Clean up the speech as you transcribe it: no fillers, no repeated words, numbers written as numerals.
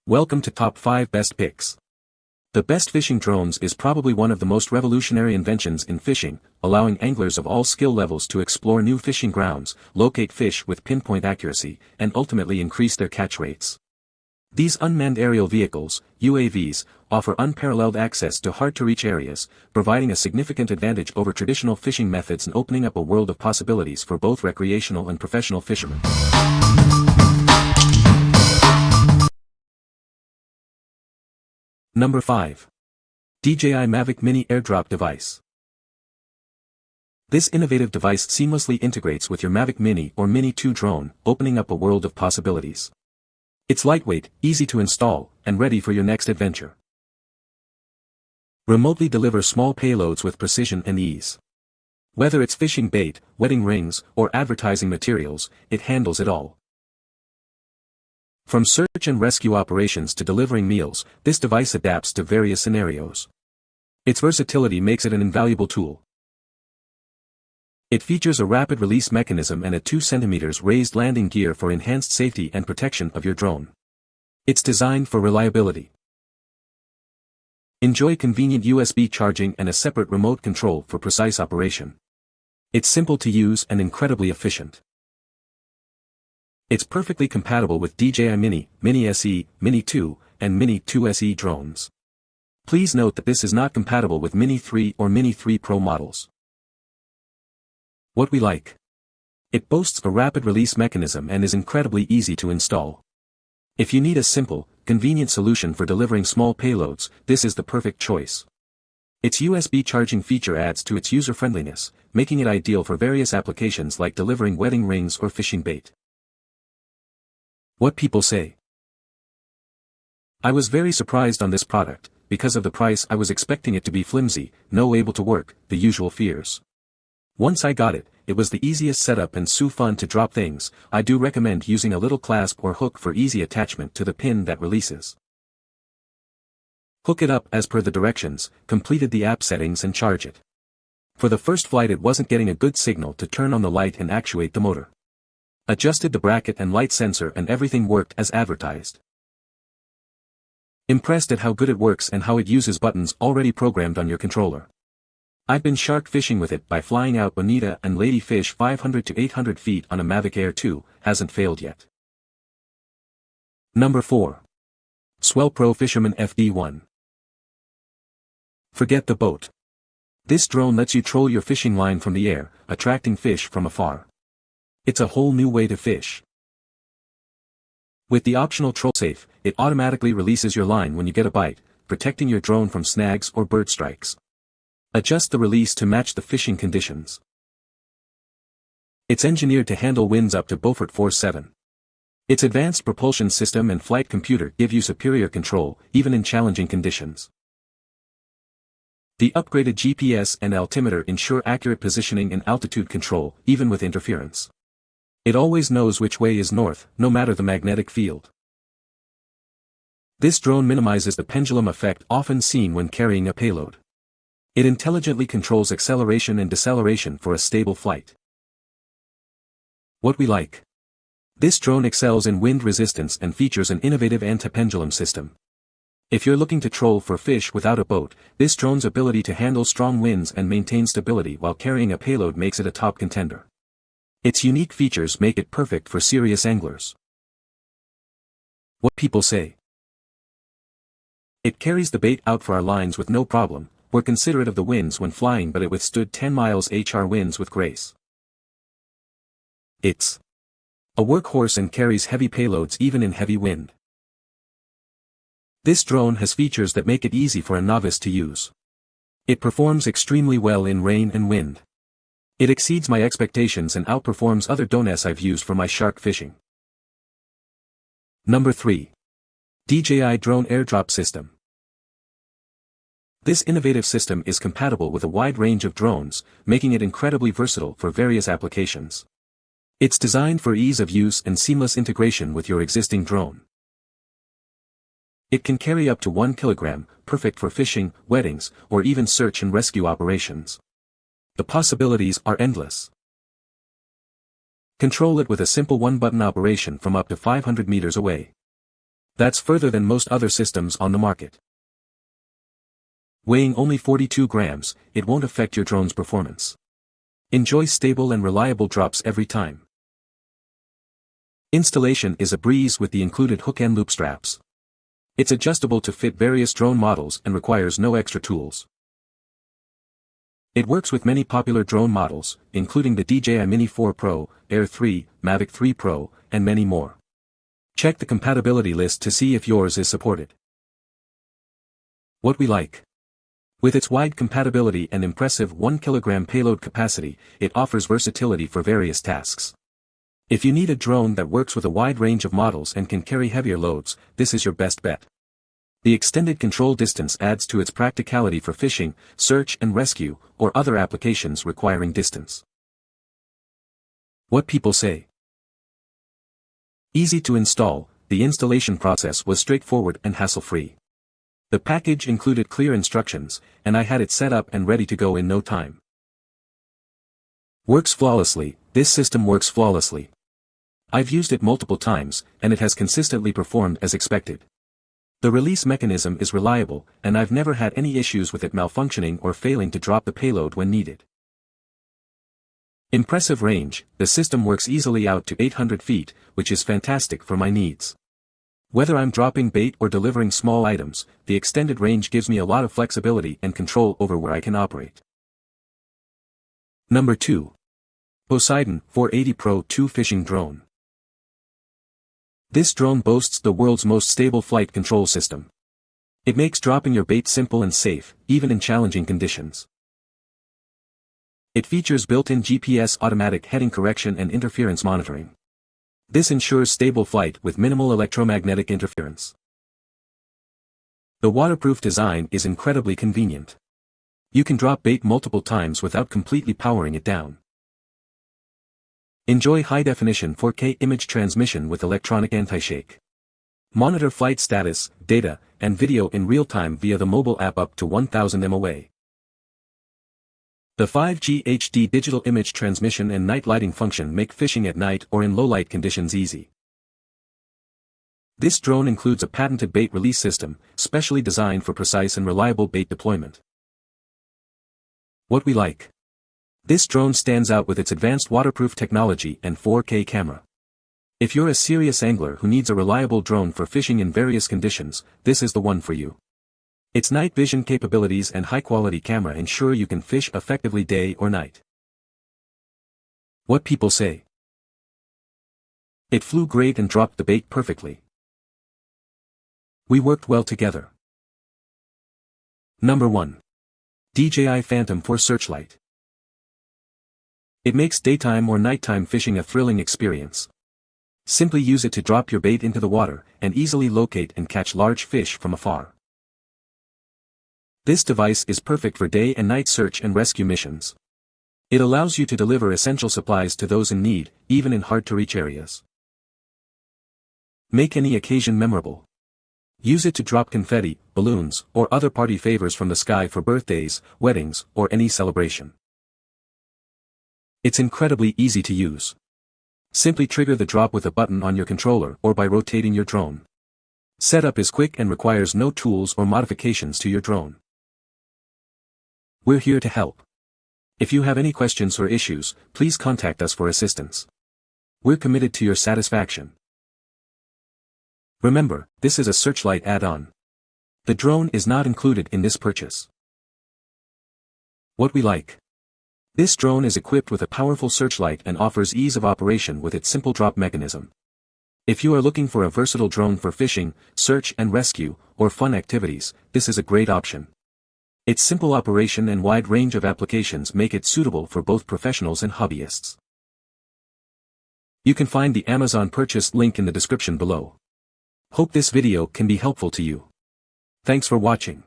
Welcome to Top 5 Best Picks. The Best Fishing Drones is probably one of the most revolutionary inventions in fishing, allowing anglers of all skill levels to explore new fishing grounds, locate fish with pinpoint accuracy, and ultimately increase their catch rates. These unmanned aerial vehicles, UAVs, offer unparalleled access to hard-to-reach areas, providing a significant advantage over traditional fishing methods and opening up a world of possibilities for both recreational and professional fishermen. Number 5. DJI Mavic Mini Airdrop Device. This innovative device seamlessly integrates with your Mavic Mini or Mini 2 drone, opening up a world of possibilities. It's lightweight, easy to install, and ready for your next adventure. Remotely deliver small payloads with precision and ease. Whether it's fishing bait, wedding rings, or advertising materials, it handles it all. From search and rescue operations to delivering meals, this device adapts to various scenarios. Its versatility makes it an invaluable tool. It features a rapid release mechanism and a 2 cm raised landing gear for enhanced safety and protection of your drone. It's designed for reliability. Enjoy convenient USB charging and a separate remote control for precise operation. It's simple to use and incredibly efficient. It's perfectly compatible with DJI Mini, Mini SE, Mini 2, and Mini 2 SE drones. Please note that this is not compatible with Mini 3 or Mini 3 Pro models. What we like. It boasts a rapid release mechanism and is incredibly easy to install. If you need a simple, convenient solution for delivering small payloads, this is the perfect choice. Its USB charging feature adds to its user-friendliness, making it ideal for various applications like delivering wedding rings or fishing bait. What people say. I was very surprised on this product. Because of the price I was expecting it to be flimsy, no able to work, the usual fears. Once I got it, it was the easiest setup and so fun to drop things. I do recommend using a little clasp or hook for easy attachment to the pin that releases. Hook it up as per the directions, completed the app settings and charge it. For the first flight it wasn't getting a good signal to turn on the light and actuate the motor. Adjusted the bracket and light sensor and everything worked as advertised. Impressed at how good it works and how it uses buttons already programmed on your controller. I've been shark fishing with it by flying out bonita and lady fish 500 to 800 feet on a Mavic Air 2, hasn't failed yet. Number 4. SwellPro Fisherman FD1. Forget the boat. This drone lets you troll your fishing line from the air, attracting fish from afar. It's a whole new way to fish. With the optional troll safe, it automatically releases your line when you get a bite, protecting your drone from snags or bird strikes. Adjust the release to match the fishing conditions. It's engineered to handle winds up to Beaufort Force 7. Its advanced propulsion system and flight computer give you superior control, even in challenging conditions. The upgraded GPS and altimeter ensure accurate positioning and altitude control, even with interference. It always knows which way is north, no matter the magnetic field. This drone minimizes the pendulum effect often seen when carrying a payload. It intelligently controls acceleration and deceleration for a stable flight. What we like. This drone excels in wind resistance and features an innovative anti-pendulum system. If you're looking to troll for fish without a boat, this drone's ability to handle strong winds and maintain stability while carrying a payload makes it a top contender. Its unique features make it perfect for serious anglers. What people say. It carries the bait out for our lines with no problem. We're considerate of the winds when flying, but it withstood 10 mph winds with grace. It's a workhorse and carries heavy payloads even in heavy wind. This drone has features that make it easy for a novice to use. It performs extremely well in rain and wind. It exceeds my expectations and outperforms other drones I've used for my shark fishing. Number 3. DJI Drone Airdrop System. This innovative system is compatible with a wide range of drones, making it incredibly versatile for various applications. It's designed for ease of use and seamless integration with your existing drone. It can carry up to 1 kilogram, perfect for fishing, weddings, or even search and rescue operations. The possibilities are endless. Control it with a simple one-button operation from up to 500 meters away. That's further than most other systems on the market. Weighing only 42 grams, it won't affect your drone's performance. Enjoy stable and reliable drops every time. Installation is a breeze with the included hook and loop straps. It's adjustable to fit various drone models and requires no extra tools. It works with many popular drone models, including the DJI Mini 4 Pro, Air 3, Mavic 3 Pro, and many more. Check the compatibility list to see if yours is supported. What we like. With its wide compatibility and impressive 1 kg payload capacity, it offers versatility for various tasks. If you need a drone that works with a wide range of models and can carry heavier loads, this is your best bet. The extended control distance adds to its practicality for fishing, search and rescue, or other applications requiring distance. What people say. Easy to install, the installation process was straightforward and hassle-free. The package included clear instructions, and I had it set up and ready to go in no time. Works flawlessly. This system works flawlessly. I've used it multiple times, and it has consistently performed as expected. The release mechanism is reliable, and I've never had any issues with it malfunctioning or failing to drop the payload when needed. Impressive range. The system works easily out to 800 feet, which is fantastic for my needs. Whether I'm dropping bait or delivering small items, the extended range gives me a lot of flexibility and control over where I can operate. Number 2. Poseidon 480 Pro 2 Fishing Drone. This drone boasts the world's most stable flight control system. It makes dropping your bait simple and safe, even in challenging conditions. It features built-in GPS automatic heading correction and interference monitoring. This ensures stable flight with minimal electromagnetic interference. The waterproof design is incredibly convenient. You can drop bait multiple times without completely powering it down. Enjoy high-definition 4K image transmission with electronic anti-shake. Monitor flight status, data, and video in real time via the mobile app up to 1000 MOA. The 5G HD digital image transmission and night lighting function make fishing at night or in low-light conditions easy. This drone includes a patented bait release system, specially designed for precise and reliable bait deployment. What we like. This drone stands out with its advanced waterproof technology and 4K camera. If you're a serious angler who needs a reliable drone for fishing in various conditions, this is the one for you. Its night vision capabilities and high-quality camera ensure you can fish effectively day or night. What people say. It flew great and dropped the bait perfectly. We worked well together. Number 1. DJI Phantom for Searchlight. It makes daytime or nighttime fishing a thrilling experience. Simply use it to drop your bait into the water and easily locate and catch large fish from afar. This device is perfect for day and night search and rescue missions. It allows you to deliver essential supplies to those in need, even in hard-to-reach areas. Make any occasion memorable. Use it to drop confetti, balloons, or other party favors from the sky for birthdays, weddings, or any celebration. It's incredibly easy to use. Simply trigger the drop with a button on your controller or by rotating your drone. Setup is quick and requires no tools or modifications to your drone. We're here to help. If you have any questions or issues, please contact us for assistance. We're committed to your satisfaction. Remember, this is a Searchlight add-on. The drone is not included in this purchase. What we like. This drone is equipped with a powerful searchlight and offers ease of operation with its simple drop mechanism. If you are looking for a versatile drone for fishing, search and rescue, or fun activities, this is a great option. Its simple operation and wide range of applications make it suitable for both professionals and hobbyists. You can find the Amazon purchase link in the description below. Hope this video can be helpful to you. Thanks for watching.